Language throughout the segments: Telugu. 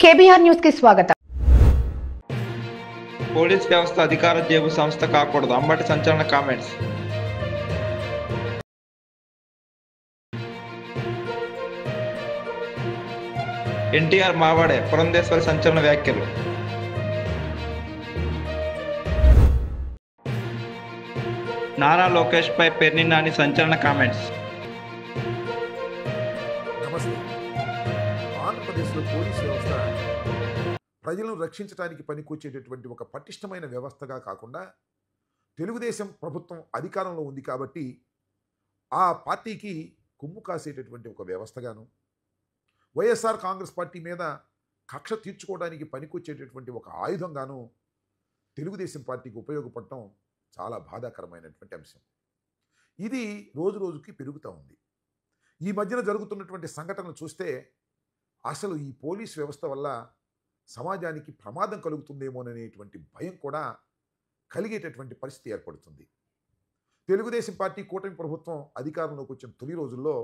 కేబీఆర్ న్యూస్ కి స్వాగతం. పోలీస్ వ్యవస్థ అధికార జేబు సంస్థ కాకూడదు. అంబటి సంచలన కామెంట్స్. ఎన్టీఆర్ మావాడే, పురంధేశ్వరి సంచలన వ్యాఖ్యలు. నారా లోకేష్ పై పేర్ని నాని సంచలన కామెంట్స్. నమస్తే. ఆంధ్రప్రదేశ్లో పోలీస్ వ్యవస్థ ప్రజలను రక్షించడానికి పనికొచ్చేటటువంటి ఒక పటిష్టమైన వ్యవస్థగా కాకుండా తెలుగుదేశం ప్రభుత్వం అధికారంలో ఉంది కాబట్టి ఆ పార్టీకి కొమ్ము కాసేటటువంటి ఒక వ్యవస్థగాను, వైఎస్ఆర్ కాంగ్రెస్ పార్టీ మీద కక్ష తీర్చుకోవడానికి పనికొచ్చేటటువంటి ఒక ఆయుధంగాను తెలుగుదేశం పార్టీకి ఉపయోగపడటం చాలా బాధాకరమైనటువంటి అంశం. ఇది రోజు రోజుకి పెరుగుతూ ఉంది. ఈ మధ్యన జరుగుతున్నటువంటి సంఘటనలు చూస్తే అసలు ఈ పోలీస్ వ్యవస్థ వల్ల సమాజానికి ప్రమాదం కలుగుతుందేమోననేటువంటి భయం కూడా కలిగేటటువంటి పరిస్థితి ఏర్పడుతుంది. తెలుగుదేశం పార్టీ కూటమి ప్రభుత్వం అధికారంలోకి వచ్చిన తొలి రోజుల్లో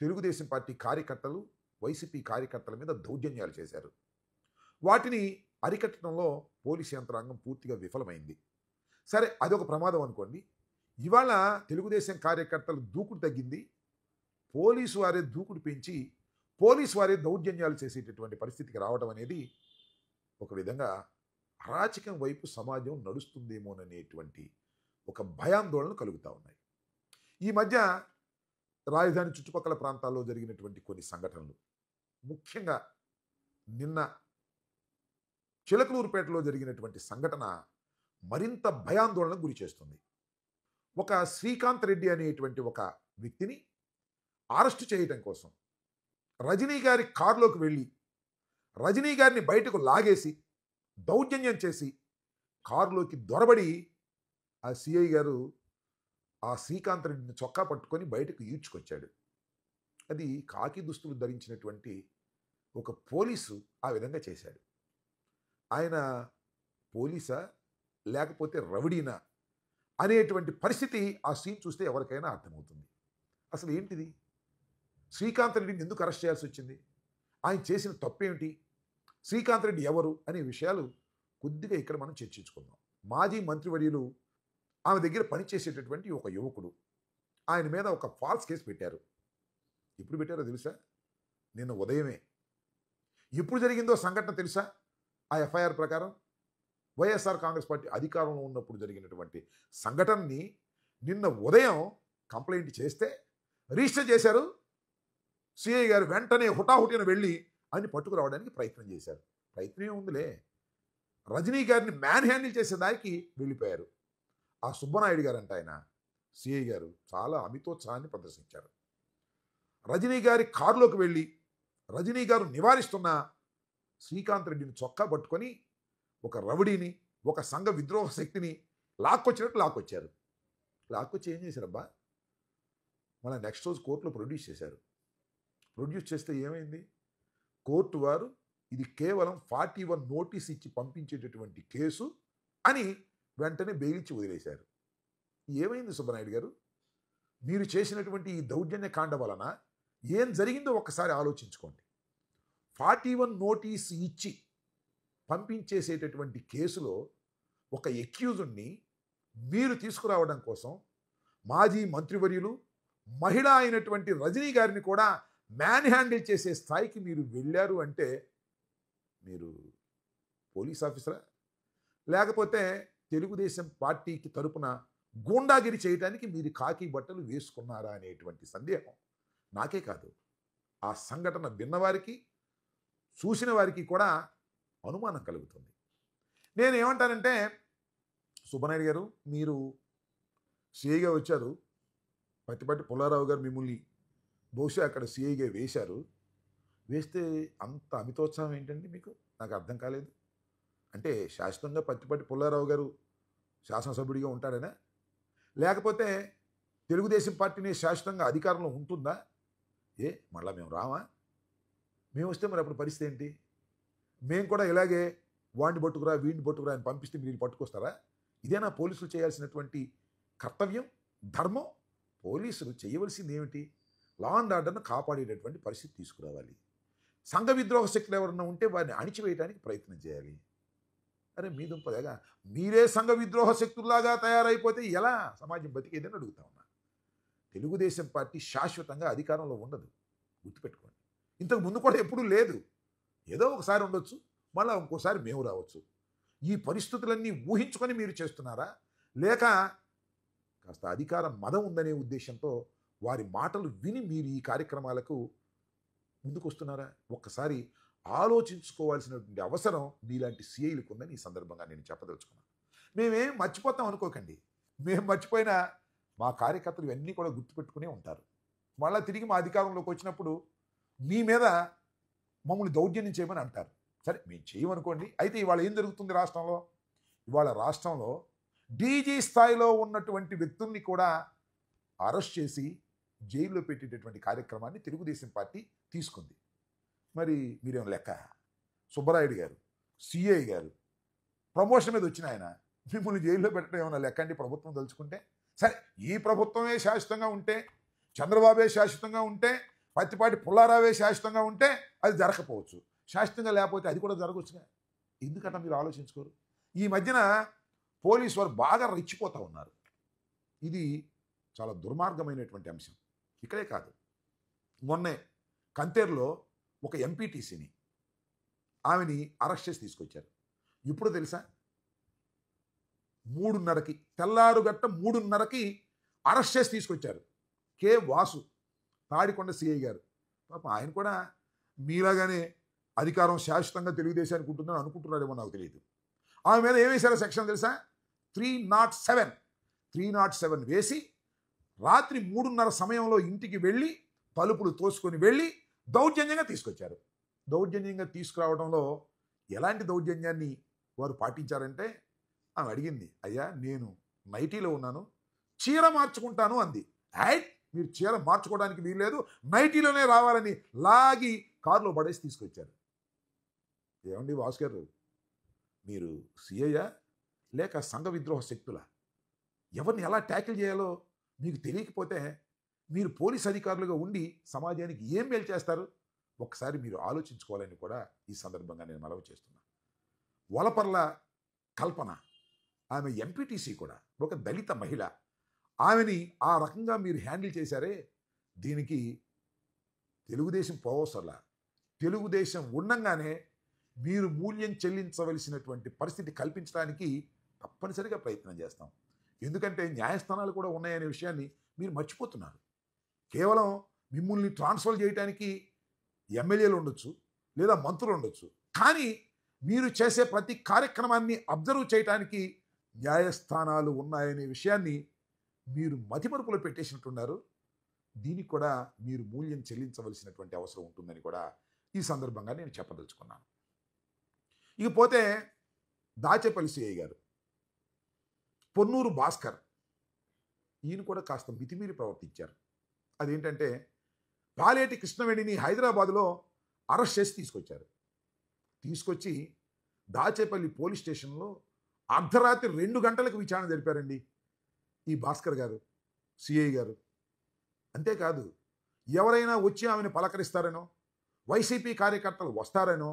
తెలుగుదేశం పార్టీ కార్యకర్తలు వైసీపీ కార్యకర్తల మీద దౌర్జన్యాలు చేశారు. వాటిని అరికట్టడంలో పోలీసు యంత్రాంగం పూర్తిగా విఫలమైంది. సరే, అదొక ప్రమాదం అనుకోండి. ఇవాళ తెలుగుదేశం కార్యకర్తలు దూకుడు తగ్గింది, పోలీసు వారే దూకుడు పెంచి పోలీసు వారే దౌర్జన్యాలు చేసేటటువంటి పరిస్థితికి రావడం అనేది ఒక విధంగా అరాచకం వైపు సమాజం నడుస్తుందేమోననేటువంటి ఒక భయాందోళనలు కలుగుతూ ఉన్నాయి. ఈ మధ్య రాజధాని చుట్టుపక్కల ప్రాంతాల్లో జరిగినటువంటి కొన్ని సంఘటనలు, ముఖ్యంగా నిన్న చిలకలూరుపేటలో జరిగినటువంటి సంఘటన మరింత భయాందోళనకు గురి చేస్తుంది. ఒక శ్రీకాంత్ రెడ్డి అనేటువంటి ఒక వ్యక్తిని అరెస్టు చేయడం కోసం రజనీ గారి కారులోకి వెళ్ళి రజనీ గారిని బయటకు లాగేసి దౌర్జన్యం చేసి కారులోకి దొరబడి ఆ సిఐ గారు ఆ శ్రీకాంత్ రెడ్డిని చొక్కా పట్టుకొని బయటకు ఈడ్చుకొచ్చాడు. అది కాకి దుస్తులు ధరించినటువంటి ఒక పోలీసు ఆ విధంగా చేశాడు. ఆయన పోలీసా లేకపోతే రౌడీనా అనేటువంటి పరిస్థితి ఆ సీన్ చూస్తే ఎవరికైనా అర్థమవుతుంది. అసలు ఏంటిది? శ్రీకాంత్ రెడ్డిని ఎందుకు అరెస్ట్ చేయాల్సి వచ్చింది? ఆయన చేసిన తప్పేమిటి? శ్రీకాంత్ రెడ్డి ఎవరు అనే విషయాలు కొద్దిగా ఇక్కడ మనం చర్చించుకుందాం. మాజీ మంత్రివర్యులు ఆమె దగ్గర పనిచేసేటటువంటి ఒక యువకుడు, ఆయన మీద ఒక ఫాల్స్ కేసు పెట్టారు. ఎప్పుడు పెట్టారో తెలుసా? నిన్న ఉదయమే. ఎప్పుడు జరిగిందో సంఘటన తెలుసా? ఆ ఎఫ్ఐఆర్ ప్రకారం వైఎస్ఆర్ కాంగ్రెస్ పార్టీ అధికారంలో ఉన్నప్పుడు జరిగినటువంటి సంఘటనని నిన్న ఉదయం కంప్లైంట్ చేస్తే రిజిస్టర్ చేశారు. సిఐ గారు వెంటనే హుటాహుటిన వెళ్ళి ఆయన పట్టుకురావడానికి ప్రయత్నం చేశారు. ప్రయత్నం ఉందిలే, రజనీ గారిని మ్యాన్ హ్యాండిల్ చేసేదానికి వెళ్ళిపోయారు. ఆ సుబ్బనాయుడు గారు అంటే ఆయన సిఐ గారు చాలా అమితోత్సాహాన్ని ప్రదర్శించారు. రజనీ గారి కారులోకి వెళ్ళి రజనీ గారు నివారిస్తున్న శ్రీకాంత్ రెడ్డిని చొక్కా పట్టుకొని ఒక రౌడీని, ఒక సంఘ విద్రోహ శక్తిని లాక్కొచ్చినట్టు లాక్కొచ్చారు. లాక్కొచ్చి ఏం చేశారబ్బా? మళ్ళీ నెక్స్ట్ రోజు కోర్టులో ప్రొడ్యూస్ చేశారు. ప్రొడ్యూస్ చేస్తే ఏమైంది? కోర్టు వారు ఇది కేవలం 41 నోటీస్ ఇచ్చి పంపించేటటువంటి కేసు అని వెంటనే బెయిల్ ఇచ్చి వదిలేశారు. ఏమైంది సుబ్బనాయుడు గారు? మీరు చేసినటువంటి ఈ దౌర్జన్య కాండ వలన ఏం జరిగిందో ఒక్కసారి ఆలోచించుకోండి. 41 నోటీస్ ఇచ్చి పంపించేసేటటువంటి కేసులో ఒక ఎక్యూజ్డ్ని మీరు తీసుకురావడం కోసం మాజీ మంత్రివర్యులు మహిళ అయినటువంటి రజనీ గారిని కూడా మ్యాన్ హ్యాండిల్ చేసే స్థాయికి మీరు వెళ్ళారు అంటే మీరు పోలీస్ ఆఫీసరా, లేకపోతే తెలుగుదేశం పార్టీకి తరపున గూండాగిరి చేయడానికి మీరు కాకి బట్టలు వేసుకున్నారా అనేటువంటి సందేహం నాకే కాదు, ఆ సంఘటన విన్నవారికి చూసిన వారికి కూడా అనుమానం కలుగుతుంది. నేను ఏమంటానంటే, సుబ్బనాయుడు గారు మీరు సిఐగా వచ్చారు, పత్తిపాటి పుల్లారావు గారు మిమ్మల్ని బహుశా అక్కడ సిఐగా వేశారు. వేస్తే అంత అమితోత్సాహం ఏంటండి మీకు? నాకు అర్థం కాలేదు. అంటే శాశ్వతంగా పత్తిపాటి పుల్లారావు గారు శాసనసభ్యుడిగా ఉంటాడనా, లేకపోతే తెలుగుదేశం పార్టీని శాశ్వతంగా అధికారంలో ఉంటుందా? మళ్ళీ మేము రామా? మేము వస్తే మరి అప్పుడు పరిస్థితి ఏంటి? మేము కూడా ఇలాగే వాడిని పట్టుకురా వీడిని పట్టుకురా అని పంపిస్తే మీరు పట్టుకొస్తారా? ఇదేనా పోలీసులు చేయాల్సినటువంటి కర్తవ్యం, ధర్మం? పోలీసులు చేయవలసింది ఏమిటి? లా అండ్ ఆర్డర్ను కాపాడేటటువంటి పరిస్థితి తీసుకురావాలి. సంఘ విద్రోహ శక్తులు ఎవరన్నా ఉంటే వారిని అణిచివేయడానికి ప్రయత్నం చేయాలి. అరే మీ దుంపదేగా మీరే సంఘ విద్రోహ శక్తుల్లాగా తయారైపోతే ఎలా సమాజం బతికేదని అడుగుతా ఉన్నా. తెలుగుదేశం పార్టీ శాశ్వతంగా అధికారంలో ఉండదు, గుర్తుపెట్టుకోండి. ఇంతకు ముందు కూడా ఎప్పుడూ లేదు. ఏదో ఒకసారి ఉండొచ్చు, మళ్ళీ ఇంకోసారి మేము రావచ్చు. ఈ పరిస్థితులన్నీ ఊహించుకొని మీరు చేస్తున్నారా, లేక కాస్త అధికార మదం ఉందనే ఉద్దేశంతో వారి మాటలు విని మీరు ఈ కార్యక్రమాలకు ముందుకు వస్తున్నారా? ఒక్కసారి ఆలోచించుకోవాల్సినటువంటి అవసరం మీలాంటి సిఐలకు ఉందని ఈ సందర్భంగా నేను చెప్పదలుచుకున్నాను. మేమేం మర్చిపోతాం అనుకోకండి. మేము మర్చిపోయినా మా కార్యకర్తలు ఇవన్నీ కూడా గుర్తుపెట్టుకునే ఉంటారు. మళ్ళీ తిరిగి మా అధికారంలోకి వచ్చినప్పుడు మీ మీద మమ్మల్ని దౌర్జన్యం చేయమని అంటారు. సరే మేము చేయమనుకోండి. అయితే ఇవాళ ఏం జరుగుతుంది రాష్ట్రంలో? ఇవాళ రాష్ట్రంలో డీజీ స్థాయిలో ఉన్నటువంటి వ్యక్తుల్ని కూడా అరెస్ట్ చేసి జైల్లో పెట్టేటటువంటి కార్యక్రమాన్ని తెలుగుదేశం పార్టీ తీసుకుంది. మరి మీరేం లెక్క? సుబ్బరాయుడు గారు, సిఐ గారు ప్రమోషన్ మీద వచ్చిన ఆయన మిమ్మల్ని జైల్లో పెట్టడం ఏమైనా లెక్క అండి? ప్రభుత్వం తలుచుకుంటే సరే, ఈ ప్రభుత్వమే శాశ్వతంగా ఉంటే, చంద్రబాబే శాశ్వతంగా ఉంటే, పత్తిపాటి పుల్లారావే శాశ్వతంగా ఉంటే అది జరగకపోవచ్చు. శాశ్వతంగా లేకపోతే అది కూడా జరగవచ్చుగా. ఎందుకంటే మీరు ఆలోచించుకోరు. ఈ మధ్యన పోలీసు వారు బాగా రెచ్చిపోతూ ఉన్నారు. ఇది చాలా దుర్మార్గమైనటువంటి అంశం. ఇక్కడే కాదు, మొన్నే కంతేరులో ఒక ఎంపీటీసీని ఆమెని అరెస్ట్ చేసి తీసుకొచ్చారు. ఇప్పుడు తెలుసా, 3:30కి తెల్లారుగట్ట 3:30కి అరెస్ట్ చేసి తీసుకొచ్చారు. కె వాసు, తాడికొండ సిఐ గారు. పాపం ఆయన కూడా మీలాగానే అధికారం శాశ్వతంగా తెలుగుదేశానికి ఉంటుందని అనుకుంటున్నారేమో నాకు తెలియదు. ఆమె మీద ఏం వేశారో సెక్షన్ తెలుసా? 307 వేసి రాత్రి 3:30 సమయంలో ఇంటికి వెళ్ళి తలుపులు తోసుకొని వెళ్ళి దౌర్జన్యంగా తీసుకొచ్చారు. దౌర్జన్యంగా తీసుకురావడంలో ఎలాంటి దౌర్జన్యాన్ని వారు పాటించారంటే, ఆమె అడిగింది, అయ్యా నేను నైటీలో ఉన్నాను, చీర మార్చుకుంటాను అంది. మీరు చీర మార్చుకోవడానికి వీల్లేదు, నైటీలోనే రావాలని లాగి కారులో పడేసి తీసుకొచ్చారు. ఏమండి వాసు గారు, మీరు సిఐయా లేక సంఘ విద్రోహ శక్తులా? ఎవరిని ఎలా ట్యాకిల్ చేయాలో మీకు తెలియకపోతే మీరు పోలీస్ అధికారులుగా ఉండి సమాజానికి ఏం మేలు చేస్తారు? ఒకసారి మీరు ఆలోచించుకోవాలని కూడా ఈ సందర్భంగా నేను మనవి చేస్తున్నా. వలపర్ల కల్పన, ఆమె ఎంపీటీసీ కూడా, ఒక దళిత మహిళ. ఆమెని ఆ రకంగా మీరు హ్యాండిల్ చేశారే, దీనికి తెలుగుదేశం పోవసర్లా. తెలుగుదేశం ఉండంగానే మీరు మూల్యం చెల్లించవలసినటువంటి పరిస్థితి కల్పించడానికి తప్పనిసరిగా ప్రయత్నం చేస్తాం. ఎందుకంటే న్యాయస్థానాలు కూడా ఉన్నాయనే విషయాన్ని మీరు మర్చిపోతున్నారు. కేవలం మిమ్మల్ని ట్రాన్స్ఫర్ చేయడానికి ఎమ్మెల్యేలు ఉండొచ్చు, లేదా మంత్రులు ఉండొచ్చు, కానీ మీరు చేసే ప్రతి కార్యక్రమాన్ని అబ్జర్వ్ చేయడానికి న్యాయస్థానాలు ఉన్నాయనే విషయాన్ని మీరు మతిమరుపులో పెట్టేసినట్టున్నారు. దీనికి కూడా మీరు మూల్యం చెల్లించవలసినటువంటి అవసరం ఉంటుందని కూడా ఈ సందర్భంగా నేను చెప్పదలుచుకున్నాను. ఇకపోతే దాచేపల్లి సిఐ గారు, పొన్నూరు భాస్కర్, ఈయన కూడా కాస్త మితిమీరి ప్రవర్తించారు. అదేంటంటే, పాలేటి కృష్ణవేణిని హైదరాబాదులో అరెస్ట్ చేసి తీసుకొచ్చారు. తీసుకొచ్చి దాచేపల్లి పోలీస్ స్టేషన్లో అర్ధరాత్రి 2 గంటలకు విచారణ జరిపారండి ఈ భాస్కర్ గారు, సిఐ గారు. అంతేకాదు, ఎవరైనా వచ్చి ఆమెను పలకరిస్తారనో, వైసీపీ కార్యకర్తలు వస్తారనో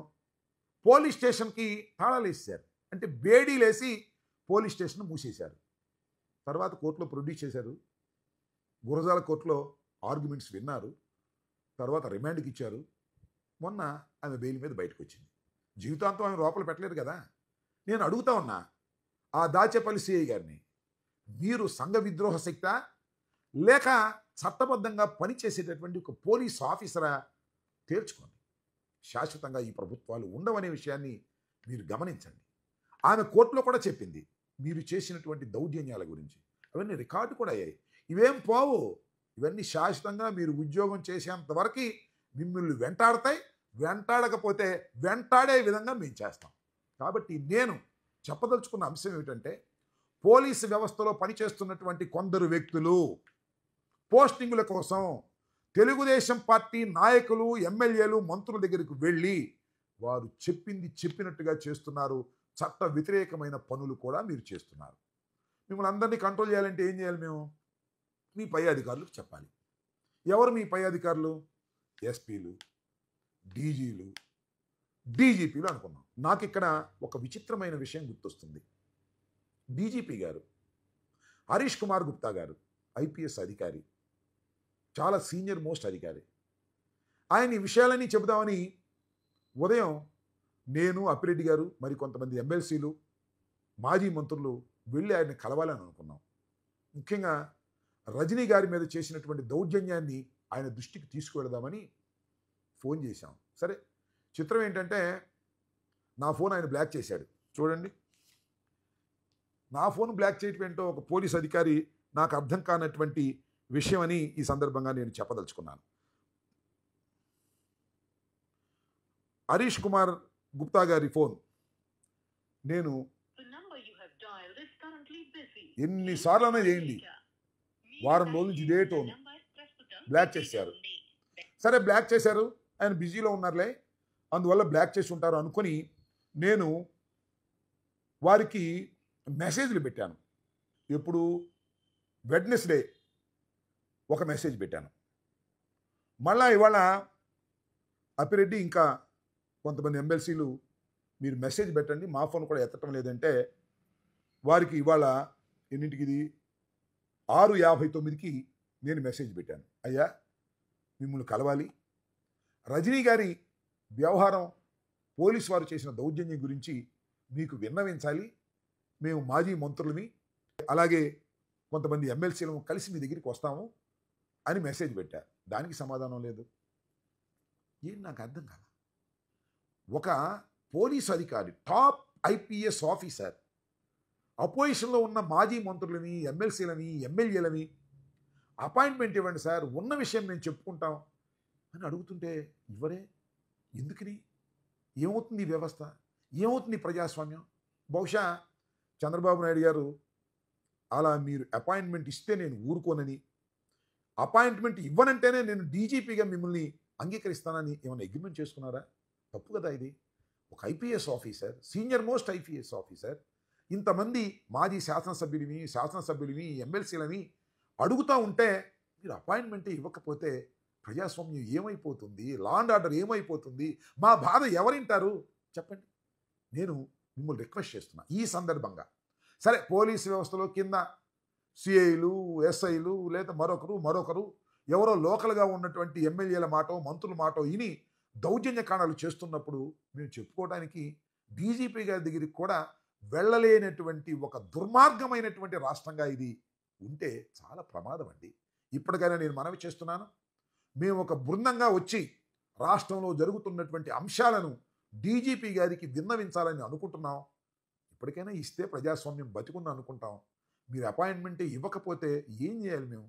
పోలీస్ స్టేషన్కి తాళాలు వేసేశారు. అంటే బేడీలేసి పోలీస్ స్టేషన్ మూసేశారు. తర్వాత కోర్టులో ప్రొడ్యూస్ చేశారు. గురజాల కోర్టులో ఆర్గ్యుమెంట్స్ విన్నారు. తర్వాత రిమాండ్కి ఇచ్చారు. మొన్న ఆమె బెయిల్ మీద బయటకు వచ్చింది. జీవితాంతం ఆమె లోపల పెట్టలేరు కదా. నేను అడుగుతా ఉన్నా ఆ దాచేపల్లి సిఐ గారిని, మీరు సంఘ విద్రోహ శక్తా లేక చట్టబద్ధంగా పనిచేసేటటువంటి ఒక పోలీస్ ఆఫీసరా? తేల్చుకోండి. శాశ్వతంగా ఈ ప్రభుత్వాలు ఉండవనే విషయాన్ని మీరు గమనించండి. ఆమె కోర్టులో కూడా చెప్పింది మీరు చేసినటువంటి దౌర్జన్యాల గురించి. అవన్నీ రికార్డు కూడా అయ్యాయి. ఇవేం పోవు. ఇవన్నీ శాశ్వతంగా మీరు ఉద్యోగం చేసేంత వరకు మిమ్మల్ని వెంటాడతాయి. వెంటాడకపోతే వెంటాడే విధంగా మేము చేస్తాం. కాబట్టి నేను చెప్పదలుచుకున్న అంశం ఏమిటంటే, పోలీసు వ్యవస్థలో పనిచేస్తున్నటువంటి కొందరు వ్యక్తులు పోస్టింగుల కోసం తెలుగుదేశం పార్టీ నాయకులు, ఎమ్మెల్యేలు, మంత్రుల దగ్గరికి వెళ్ళి వారు చెప్పింది చెప్పినట్టుగా చేస్తున్నారు. చట్ట వ్యతిరేకమైన పనులు కూడా మీరు చేస్తున్నారు. మిమ్మల్ని అందరినీ కంట్రోల్ చేయాలంటే ఏం చేయాలి? మేము మీ పై అధికారులకు చెప్పాలి. ఎవరు మీ పై అధికారులు? ఎస్పీలు, డీజీలు, డీజీపీలు అనుకున్నాం. నాకు ఇక్కడ ఒక విచిత్రమైన విషయం గుర్తొస్తుంది. డీజీపీ గారు హరీష్ కుమార్ గుప్తా గారు ఐపీఎస్ అధికారి, చాలా సీనియర్ మోస్ట్ అధికారి. ఆయన ఈ విషయాలన్నీ చెబుదామని ఉదయం నేను, అప్పిరెడ్డి గారు, మరి కొంతమంది ఎమ్మెల్సీలు, మాజీ మంత్రులు వెళ్ళి ఆయన్ని కలవాలని అనుకున్నాం. ముఖ్యంగా రజనీ గారి మీద చేసినటువంటి దౌర్జన్యాన్ని ఆయన దృష్టికి తీసుకువెళదామని ఫోన్ చేశాం. సరే, చిత్రం ఏంటంటే నా ఫోన్ ఆయన బ్లాక్ చేశాడు. చూడండి, నా ఫోన్ బ్లాక్ చేయటం ఏంటో ఒక పోలీస్ అధికారి నాకు అర్థం కానటువంటి విషయం అని ఈ సందర్భంగా నేను చెప్పదలుచుకున్నాను. హరీష్ కుమార్ గుప్తా గారి ఫోన్ నేను ఎన్నిసార్లు చేయండి, వారం రోజుల నుంచి ఇదే టోన్. బ్లాక్ చేశారు. సరే, బ్లాక్ చేశారు, ఆయన బిజీలో ఉన్నారులే, అందువల్ల బ్లాక్ చేసి ఉంటారు అనుకొని నేను వారికి మెసేజ్లు పెట్టాను. ఎప్పుడు వెడ్నెస్డే ఒక మెసేజ్ పెట్టాను. మళ్ళా ఇవాళ అప్పిరెడ్డి ఇంకా కొంతమంది ఎమ్మెల్సీలు మీరు మెసేజ్ పెట్టండి, మా ఫోన్ కూడా ఎత్తటం లేదంటే వారికి ఇవాళ ఎన్నింటికి, ఇది 6:59కి నేను మెసేజ్ పెట్టాను. అయ్యా, మిమ్మల్ని కలవాలి, రజనీ గారి వ్యవహారం, పోలీసు వారు చేసిన దౌర్జన్యం గురించి మీకు విన్నవించాలి, మేము మాజీ మంత్రులమి అలాగే కొంతమంది ఎమ్మెల్సీలను కలిసి మీ దగ్గరికి వస్తాము అని మెసేజ్ పెట్టా. దానికి సమాధానం లేదు. ఏం నాకు అర్థం కాదు. ఒక పోలీసు అధికారి, టాప్ ఐపీఎస్ ఆఫీసర్, అపోజిషన్లో ఉన్న మాజీ మంత్రులని, ఎమ్మెల్సీలని, ఎమ్మెల్యేలని అపాయింట్మెంట్ ఇవ్వండి సార్, ఉన్న విషయం మేము చెప్పుకుంటాం అని అడుగుతుంటే ఇవ్వరే. ఎందుకని? ఏమవుతుంది ఈ వ్యవస్థ? ఏమవుతుంది ప్రజాస్వామ్యం? బహుశా చంద్రబాబు నాయుడు గారు అలా మీరు అపాయింట్మెంట్ ఇస్తే నేను ఊరుకోనని, అపాయింట్మెంట్ ఇవ్వనంటేనే నేను డీజీపీగా మిమ్మల్ని అంగీకరిస్తానని ఏమైనా అగ్రిమెంట్ చేసుకున్నారా? తప్పు కదా ఇది. ఒక IPS officer, senior most IPS officer, ఇంతమంది మాజీ శాసనసభ్యులని, ఎమ్మెల్సీలని అడుగుతూ ఉంటే మీరు అపాయింట్మెంట్ ఇవ్వకపోతే ప్రజాస్వామ్యం ఏమైపోతుంది? లా అండ్ ఆర్డర్ ఏమైపోతుంది? మా బాధ ఎవరింటారు చెప్పండి. నేను మిమ్మల్ని రిక్వెస్ట్ చేస్తున్నా ఈ సందర్భంగా. సరే, పోలీసు వ్యవస్థలో కింద సిఐలు, ఎస్ఐలు లేదా మరొకరు ఎవరో లోకల్గా ఉన్నటువంటి ఎమ్మెల్యేల మాటో, మంత్రుల మాటో విని దౌర్జన్యకాండాలు చేస్తున్నప్పుడు మేము చెప్పుకోవడానికి డీజీపీ గారి దగ్గరికి కూడా వెళ్ళలేనటువంటి ఒక దుర్మార్గమైనటువంటి రాష్ట్రంగా ఇది ఉంటే చాలా ప్రమాదం అండి. ఇప్పటికైనా నేను మనవి చేస్తున్నాను, మేము ఒక బృందంగా వచ్చి రాష్ట్రంలో జరుగుతున్నటువంటి అంశాలను డీజీపీ గారికి విన్నవించాలని అనుకుంటున్నాం. ఇప్పటికైనా ఇస్తే ప్రజాస్వామ్యం బతికుంది అనుకుంటాం. మీరు అపాయింట్మెంటే ఇవ్వకపోతే ఏం చేయాలి? మేము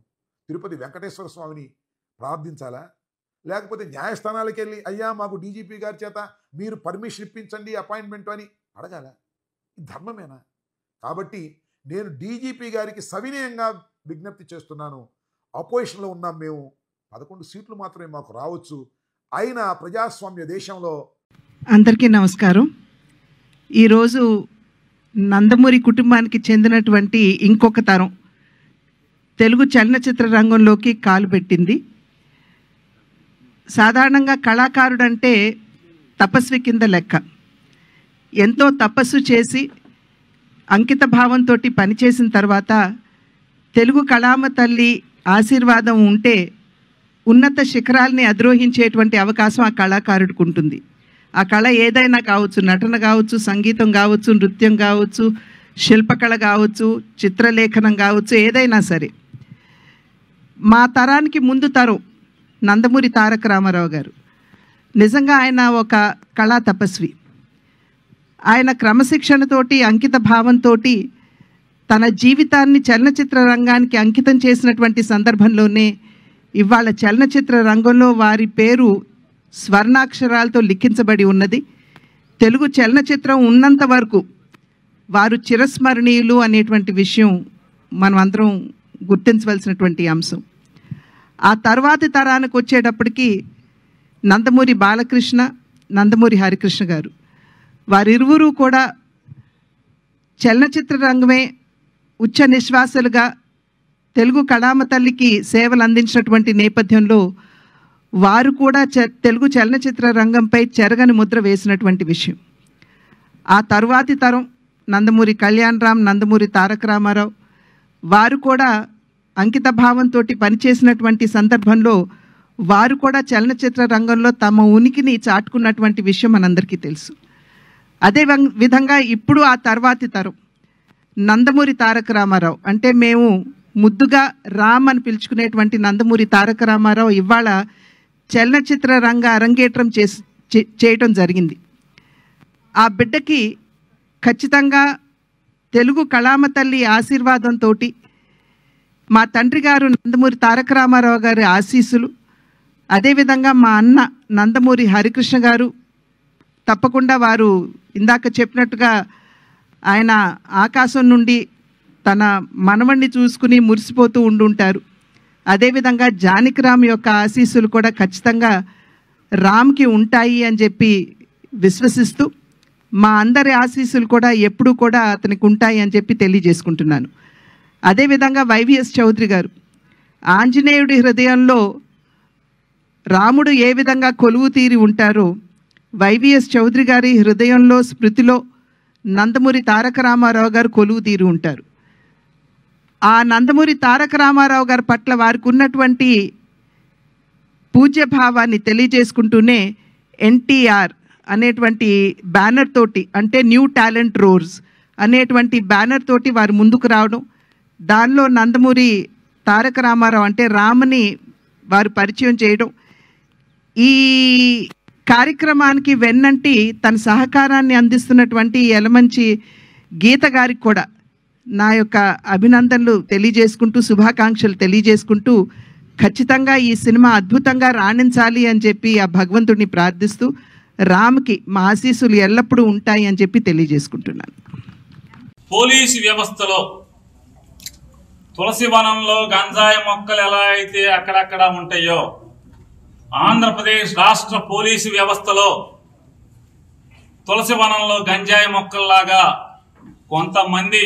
తిరుపతి వెంకటేశ్వర స్వామిని ప్రార్థించాలా? లేకపోతే న్యాయస్థానాలకు వెళ్ళి అయ్యా మాకు డీజీపీ గారి చేత మీరు పర్మిషన్ ఇప్పించండి అపాయింట్మెంట్ అని అడగాల? ఇది ధర్మమేనా? కాబట్టి నేను డీజీపీ గారికి సవినయంగా విజ్ఞప్తి చేస్తున్నాను. అపోజిషన్లో ఉన్నాం మేము, 11 సీట్లు మాత్రమే మాకు రావచ్చు. అయినా ప్రజాస్వామ్య దేశంలో. అందరికీ నమస్కారం. ఈరోజు నందమూరి కుటుంబానికి చెందినటువంటి ఇంకొక తరం తెలుగు చలనచిత్ర రంగంలోకి కాలు పెట్టింది. సాధారణంగా కళాకారుడు అంటే తపస్వి కింద లెక్క. ఎంతో తపస్సు చేసి అంకిత భావంతో పనిచేసిన తర్వాత తెలుగు కళామ తల్లి ఆశీర్వాదం ఉంటే ఉన్నత శిఖరాల్ని అధిరోహించేటువంటి అవకాశం ఆ కళాకారుడికి ఉంటుంది. ఆ కళ ఏదైనా కావచ్చు, నటన కావచ్చు, సంగీతం కావచ్చు, నృత్యం కావచ్చు, శిల్పకళ కావచ్చు, చిత్రలేఖనం కావచ్చు, ఏదైనా సరే. మా తరానికి ముందు తరం నందమూరి తారక రామారావు గారు నిజంగా ఆయన ఒక కళా తపస్వి. ఆయన క్రమశిక్షణతోటి, అంకిత భావంతో తన జీవితాన్ని చలనచిత్ర రంగానికి అంకితం చేసినటువంటి సందర్భంలోనే ఇవాళ చలనచిత్ర రంగంలో వారి పేరు స్వర్ణాక్షరాలతో లిఖించబడి ఉన్నది. తెలుగు చలనచిత్రం ఉన్నంత వరకు వారు చిరస్మరణీయులు అనేటువంటి విషయం మనం అందరం గుర్తించవలసినటువంటి అంశం. ఆ తర్వాతి తరానికి వచ్చేటప్పటికి నందమూరి బాలకృష్ణ, నందమూరి హరికృష్ణ గారు, వారిరువురు కూడా చలనచిత్ర రంగమే ఉచ్చ నిశ్వాసాలుగా తెలుగు కళామ తల్లికి సేవలు అందించినటువంటి నేపథ్యంలో వారు కూడా తెలుగు చలనచిత్ర రంగంపై చెరగని ముద్ర వేసినటువంటి విషయం. ఆ తరువాతి తరం నందమూరి కళ్యాణరామ్, నందమూరి తారక రామారావు వారు కూడా అంకిత భావంతో పనిచేసినటువంటి సందర్భంలో వారు కూడా చలనచిత్ర రంగంలో తమ ఉనికిని చాటుకున్నటువంటి విషయం మనందరికీ తెలుసు. అదే విధంగా ఇప్పుడు ఆ తర్వాతి తరం నందమూరి తారక రామారావు, అంటే మేము ముద్దుగా రామ్ అని పిలుచుకునేటువంటి నందమూరి తారక రామారావు ఇవాళ చలనచిత్ర రంగ అరంగేట్రం చేయటం జరిగింది. ఆ బిడ్డకి ఖచ్చితంగా తెలుగు కళామ తల్లి ఆశీర్వాదంతో, మా తండ్రి గారు నందమూరి తారక రామారావు గారి ఆశీస్సులు, అదేవిధంగా మా అన్న నందమూరి హరికృష్ణ గారు తప్పకుండా వారు ఇందాక చెప్పినట్టుగా ఆయన ఆకాశం నుండి తన మనవణ్ణి చూసుకుని మురిసిపోతూ ఉండుంటారు. అదేవిధంగా జానకిరామ్ యొక్క ఆశీస్సులు కూడా ఖచ్చితంగా రామ్కి ఉంటాయి అని చెప్పి విశ్వసిస్తూ మా అందరి ఆశీస్సులు కూడా ఎప్పుడూ కూడా అతనికి ఉంటాయి అని చెప్పి తెలియజేసుకుంటున్నాను. అదేవిధంగా వైవిఎస్ చౌదరి గారు, ఆంజనేయుడి హృదయంలో రాముడు ఏ విధంగా కొలువు తీరి ఉంటారో వైవిఎస్ చౌదరి గారి హృదయంలో, స్మృతిలో నందమూరి తారక రామారావు గారు కొలువు తీరి ఉంటారు. ఆ నందమూరి తారక రామారావు గారి పట్ల వారికి ఉన్నటువంటి పూజ్యభావాన్ని తెలియజేసుకుంటూనే ఎన్టీఆర్ అనేటువంటి బ్యానర్ తోటి, అంటే న్యూ టాలెంట్ రోర్స్ అనేటువంటి బ్యానర్ తోటి వారు ముందుకు రావడం, దానిలో నందమూరి తారక రామారావు అంటే రామ్ని వారు పరిచయం చేయడం, ఈ కార్యక్రమానికి వెన్నంటి తన సహకారాన్ని అందిస్తున్నటువంటి యలమంచి గీత గారికి కూడా నా యొక్క అభినందనలు తెలియజేసుకుంటూ, శుభాకాంక్షలు తెలియజేసుకుంటూ, ఖచ్చితంగా ఈ సినిమా అద్భుతంగా రాణించాలి అని చెప్పి ఆ భగవంతుడిని ప్రార్థిస్తూ రామ్కి మా ఆశీస్సులు ఎల్లప్పుడూ ఉంటాయి అని చెప్పి తెలియజేసుకుంటున్నాను. పోలీసు వ్యవస్థలో తులసి వనంలో గంజాయి మొక్కలు ఎలా అయితే అక్కడక్కడ ఉంటాయో, ఆంధ్రప్రదేశ్ రాష్ట్ర పోలీసు వ్యవస్థలో తులసి వనంలో గంజాయి మొక్కల్లాగా కొంతమంది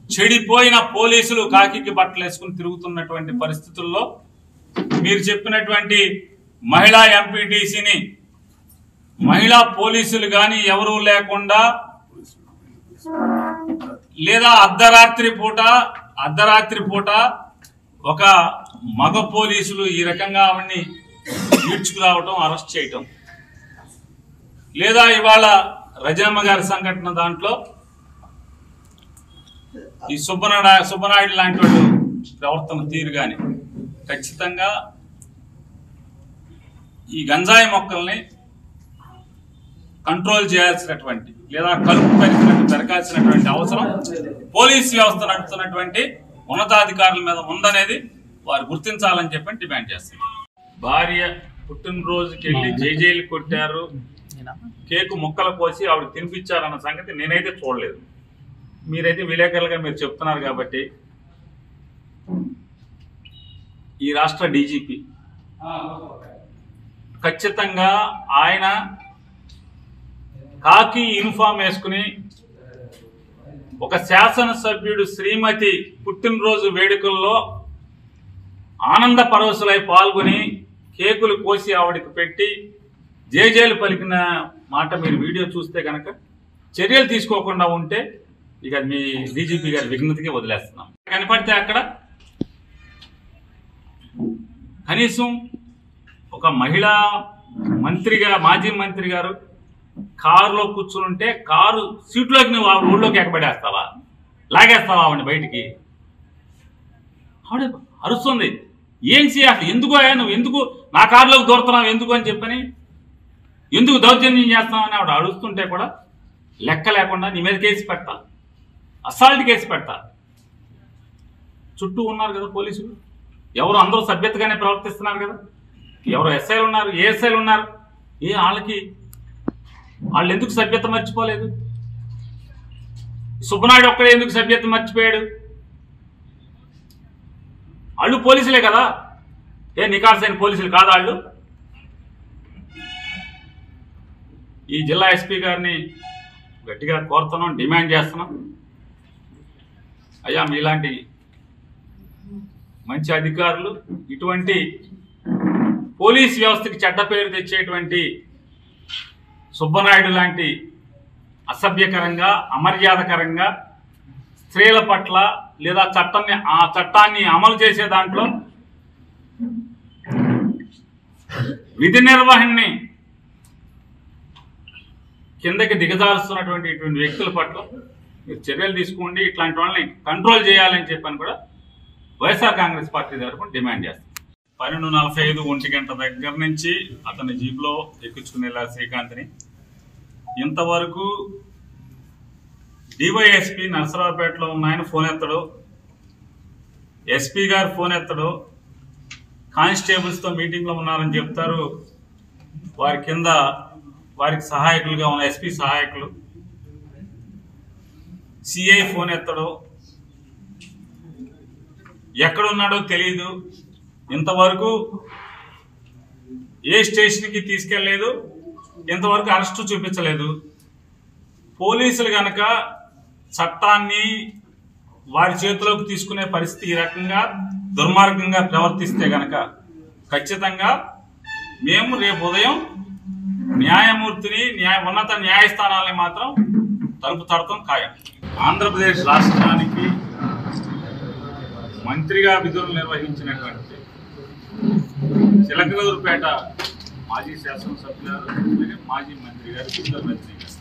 చెడిపోయిన పోలీసులు కాకికి బట్టలు వేసుకుని తిరుగుతున్నటువంటి పరిస్థితుల్లో మీరు చెప్పినటువంటి మహిళా ఎంపీటీసీని మహిళా పోలీసులు కానీ ఎవరూ లేకుండా, లేదా అర్ధరాత్రి పూట ఒక మగ పోలీసులు ఈ రకంగా ఆవిడ్ని ఈడ్చుకురావటం, అరెస్ట్ చేయటం, లేదా ఇవాళ రజనమ్మ గారి సంఘటన దాంట్లో ఈ సుబ్బనాయుడు లాంటి వాళ్ళు ప్రవర్తన తీరు కానీ ఖచ్చితంగా ఈ గంజాయి మొక్కల్ని కంట్రోల్ చేయాల్సినటువంటి, లేదా కలుపు పెరగాల్సినటువంటి అవసరం పోలీస్ వ్యవస్థ నడుపుతున్నటువంటి ఉన్నతాధికారుల మీద ఉందనేది వారు గుర్తించాలని చెప్పి డిమాండ్ చేస్తున్నారు. భార్య పుట్టినరోజుకి వెళ్ళి జైలు కొట్టారు, కేకు ముక్కలు కోసి ఆవిడ తినిపించారన్న సంగతి నేనైతే చూడలేదు. మీరైతే విలేకరులుగా మీరు చెప్తున్నారు కాబట్టి ఈ రాష్ట్ర డీజీపీ ఖచ్చితంగా ఆయన కాకి యూనిఫామ్ వేసుకుని ఒక శాసనసభ్యుడు శ్రీమతి పుట్టినరోజు వేడుకల్లో ఆనంద పరవశులై పాల్గొని కేకులు కోసి ఆవిడకి పెట్టి జేజేలు పలికిన మాట మీరు వీడియో చూస్తే కనుక చర్యలు తీసుకోకుండా ఉంటే ఇక మీ డీజీపీ గారి విఘ్నతకి వదిలేస్తున్నాం. కనపడితే అక్కడ కనీసం ఒక మహిళా మంత్రిగా, మాజీ మంత్రి గారు కారులో కూర్చుని ఉంటే కారు సీట్లోకి నువ్వు ఆవిడ ఊళ్ళోకి ఎక్కబడేస్తావా, లాగేస్తావా ఆవిడ బయటికి? ఆవిడ అరుస్తుంది, ఏం చేయాలి, ఎందుకు నువ్వు ఎందుకు నా కారులోకి దూరుతున్నావు ఎందుకు అని చెప్పని, ఎందుకు దౌర్జన్యం చేస్తున్నావు అని ఆవిడ అడుగుతుంటే కూడా లెక్క లేకుండా నీ మీద కేసు పెడతా, అసాల్ట్ కేసు పెడతా. చుట్టూ ఉన్నారు కదా పోలీసులు, ఎవరు అందరూ సభ్యతగానే ప్రవర్తిస్తున్నారు కదా, ఎవరు ఎస్ఐలు ఉన్నారు, ఏఎస్ఐలు ఉన్నారు, వాళ్ళు ఎందుకు సభ్యత మర్చిపోలేదు? సుబ్బనాయుడు ఒక్కడే ఎందుకు సభ్యత మర్చిపోయాడు? వాళ్ళు పోలీసులే కదా, నికార్సైన పోలీసులు కాదా వాళ్ళు? ఈ జిల్లా ఎస్పీ గారిని గట్టిగా కోరుతున్నాం, డిమాండ్ చేస్తున్నాం, అయ్యా మీలాంటి మంచి అధికారులు ఇటువంటి పోలీస్ వ్యవస్థకి చెడ్డ పేరు తెచ్చేటువంటి సుబ్బనాయుడు లాంటి అసభ్యకరంగా అమర్యాదకరంగా స్త్రీల పట్ల లేదా చట్టాన్ని అమలు చేసే దాంట్లో విధి నిర్వహణని కిందకి దిగజారుస్తున్నటువంటి ఇటువంటి వ్యక్తుల పట్ల మీరు చర్యలు తీసుకోండి, ఇట్లాంటి వాళ్ళని కంట్రోల్ చేయాలని చెప్పని కూడా వైఎస్ఆర్ కాంగ్రెస్ పార్టీ తరఫున డిమాండ్ చేస్తాం. 12:45 1 గంట దగ్గర నుంచి అతని జీప్లో ఎక్కించుకుని వెళ్ళారు శ్రీకాంత్ని. ఇంతవరకు డివైఎస్పీ నర్సరావుపేటలో ఉన్న ఆయన ఫోన్ ఎత్తడు, ఎస్పీ గారు ఫోన్ ఎత్తడు, కానిస్టేబుల్స్తో మీటింగ్లో ఉన్నారని చెప్తారు. వారి కింద వారికి సహాయకులుగా ఉన్న ఎస్పీ సహాయకులు, సిఐ ఫోన్ ఎత్తడు, ఎక్కడున్నాడో తెలియదు. ఇంతవరకు ఏ స్టేషన్కి తీసుకెళ్లలేదు, ఇంతవరకు అరెస్టు చూపించలేదు. పోలీసులు గనక చట్టాన్ని వారి చేతిలోకి తీసుకునే పరిస్థితి ఈ రకంగా దుర్మార్గంగా ప్రవర్తిస్తే గనక ఖచ్చితంగా మేము రేపు ఉదయం న్యాయమూర్తిని ఉన్నత న్యాయస్థానాలని మాత్రం తలుపు తడతాం ఖాయం. ఆంధ్రప్రదేశ్ రాష్ట్రానికి మంత్రిగా విధులు నిర్వహించినటువంటి చిలకలూరుపేట మాజీ శాసనసభ్యులు అలాగే మాజీ మంత్రి గారు విడుదల రజనీ గారు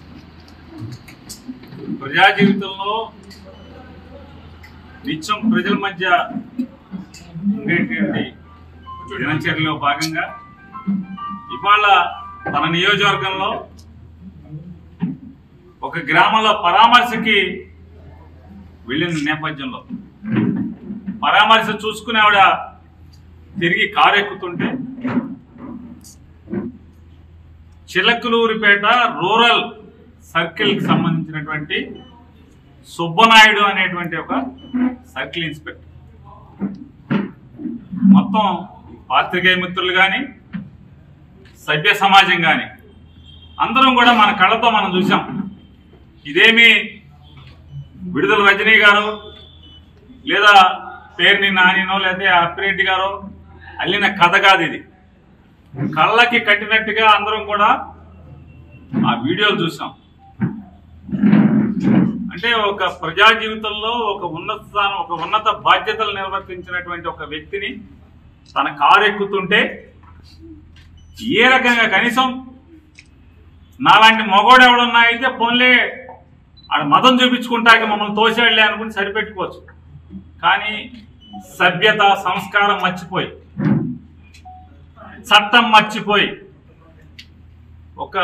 ప్రజా జీవితంలో నిత్యం ప్రజల మధ్య ఉండేటువంటి దినచర్యలో భాగంగా ఇవాళ తన నియోజకవర్గంలో ఒక గ్రామంలో పరామర్శకి వెళ్ళిన నేపథ్యంలో పరామర్శ చూసుకుని ఆవిడ తిరిగి కారు ఎక్కుతుంటే చిలకలూరిపేట రూరల్ సర్కిల్కి సంబంధించినటువంటి సుబ్బనాయుడు అనేటువంటి ఒక సర్కిల్ ఇన్స్పెక్టర్ మొత్తం పాత్రికేయ మిత్రులు కానీ సభ్య సమాజం కానీ అందరం కూడా మన కళ్ళతో మనం చూసాం. ఇదేమి విడుదల రజనీ గారు లేదా పేర్ని నానినో లేదా అప్పిరెడ్డి గారో అల్లిన కథ కాదు. ఇది కళ్ళకి కట్టినట్టుగా అందరం కూడా ఆ వీడియోలు చూసాం. అంటే ఒక ప్రజా జీవితంలో ఒక ఉన్నత స్థానం, ఒక ఉన్నత బాధ్యతలు నిర్వర్తించినటువంటి ఒక వ్యక్తిని తన కారు ఎక్కుతుంటే ఏ రకంగా కనీసం నాలాంటి మగోడు ఎవడన్నా అయితే పోన్లే ఆడ మతం చూపించుకుంటాక మమ్మల్ని తోసేళ్లే అనుకుని సరిపెట్టుకోవచ్చు. కానీ సభ్యత సంస్కారం మర్చిపోయి, చట్టం మర్చిపోయి ఒక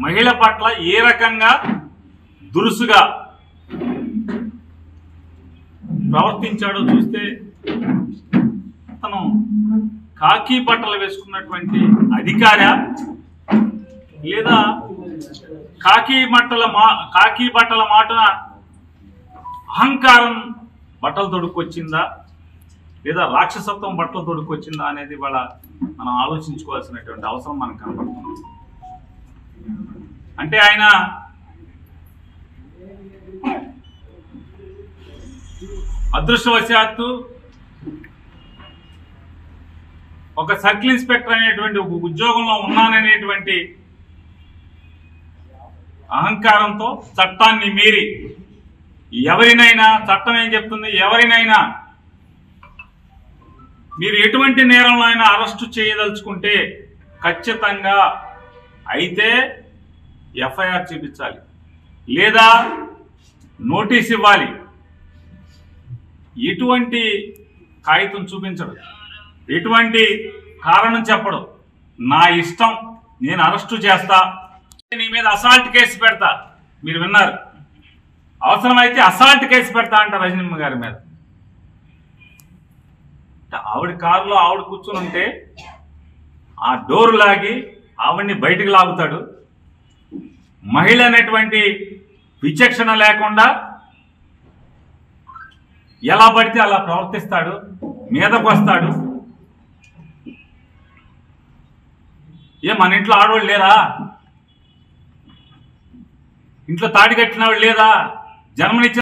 మహిళ పట్ల ఏ రకంగా దురుసుగా ప్రవర్తించాడో చూస్తే అతను కాకి బట్టలు వేసుకున్నటువంటి అధికారా లేదా కాకి బట్టల మాటన అహంకారం బట్టలు తొడుక్కొచ్చిందా లేదా రాక్షసత్వం బట్టలు తొడుక్కొచ్చిందా అనేది వాళ్ళ మనం ఆలోచించుకోవాల్సినటువంటి అవసరం మనకు కనపడుతుంది. అంటే ఆయన అదృష్టవశాత్తు ఒక సర్కిల్ ఇన్స్పెక్టర్ అనేటువంటి ఒక ఉద్యోగంలో ఉన్నాననేటువంటి అహంకారంతో చట్టాన్ని మీరి ఎవరినైనా, చట్టం ఏం చెప్తుంది, ఎవరినైనా మీరు ఎటువంటి నేరంలో అయినా అరెస్టు చేయదలుచుకుంటే ఖచ్చితంగా అయితే ఎఫ్ఐఆర్ చూపించాలి లేదా నోటీస్ ఇవ్వాలి. ఎటువంటి కాగితం చూపించడు, ఎటువంటి కారణం చెప్పడు. నా ఇష్టం, నేను అరెస్టు చేస్తా, నీ మీద అసాల్ట్ కేసు పెడతా. మీరు విన్నారు, అవసరమైతే అసాల్ట్ కేసు పెడతా అంట రజనమ్మ గారి మీద. ఆవిడ కారులో ఆవిడ కూర్చుని ఉంటే ఆ డోర్ లాగి ఆవిడ్ని బయటకు లాగుతాడు. మహిళ అనేటువంటి విచక్షణ లేకుండా ఎలా పడితే అలా ప్రవర్తిస్తాడు, మీదకు వస్తాడు. మన ఇంట్లో ఆడవాళ్ళు లేరా? ఇంట్లో తాడి కట్టిన వాళ్ళు లేదా? జన్మనిచ్చిన